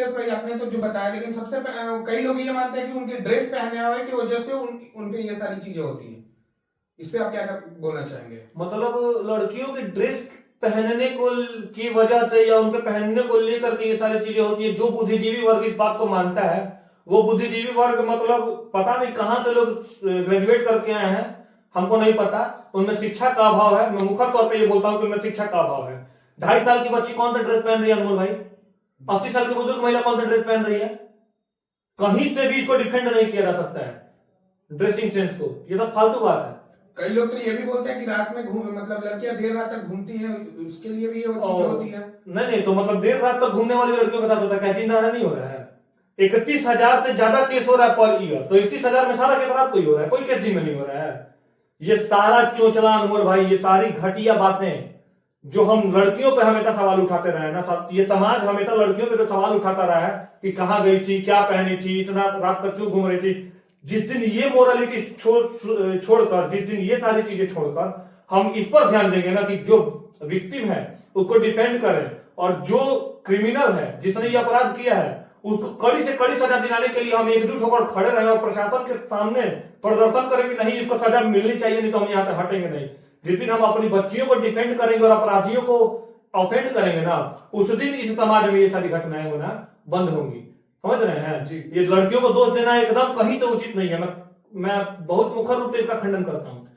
नीलेश भाई आपने तो जो बताया, लेकिन कई लोग ये मानते हैं कि उनके ड्रेस पहने हुए की वजह से उन पे ये सारी चीजें होती हैं। इस पे आप क्या बोलना चाहेंगे? मतलब लड़कियों के ड्रेस पहनने को की वजह से या उनके पहनने को लेकर के ये सारी चीजें होती है। जो बुद्धिजीवी वर्ग इस बात को मानता है, वो बुद्धिजीवी वर्ग मतलब पता नहीं कहां से लोग ग्रेजुएट करके आए हैं, हमको नहीं पता। उनमें शिक्षा का अभाव है। मैं मुखर तौर पे ये बोलता हूँ कि उनमें शिक्षा का अभाव है। 2.5 साल की बच्ची कौन सा ड्रेस पहन रही है अनमोल भाई? 80 साल की बुजुर्ग महिला कौन सा ड्रेस पहन रही है? कहीं से भी इसको डिफेंड नहीं किया जा सकता है ड्रेसिंग सेंस को। ये सब फालतू बात है। कई लोग तो ये भी बोलते हैं कि रात में मतलब लड़कियां देर रात तक घूमती हैं, उसके लिए भी ये वो चीजें होती है। नहीं, तो मतलब देर रात तक घूमने वाली लड़कियों के साथ होता है, क्या दिन नहीं हो रहा है? 31,000 से ज्यादा केस हो रहा है पर ईयर, तो 31,000 में सारा केस रात को ही हो रहा है, कोई केस दिन में नहीं हो रहा है। ये सारा चोचला अनमोल भाई, ये सारी घटिया बातें जो हम लड़कियों पे हमेशा सवाल उठाते रहे ना, ये समाज हमेशा लड़कियों पे सवाल उठाता रहा है कि कहां गई थी, क्या पहनी थी, इतना रात तक क्यों घूम रही थी। जिस दिन ये मोरालिटी छोड़कर, जिस दिन ये सारी चीजें छोड़कर हम इस पर ध्यान देंगे ना कि जो विक्टिम है उसको डिफेंड करें, और जो क्रिमिनल है जिसने ये अपराध किया है उसको कड़ी से कड़ी सजा दिलाने के लिए हम एकजुट होकर खड़े रहें और प्रशासन के सामने प्रदर्शन करें कि नहीं, इसको सजा मिलनी चाहिए, नहीं तो हम यहाँ से हटेंगे नहीं। जिस दिन हम अपनी बच्चियों को डिफेंड करेंगे और अपराधियों को ऑफेंड करेंगे ना, उस दिन इस समाज में ये सारी घटनाएं होना बंद होंगी। समझ रहे हैं जी? ये लड़कियों को दोष देना एकदम कहीं तो उचित नहीं है। मैं बहुत मुखर रूप से इसका खंडन करता हूँ।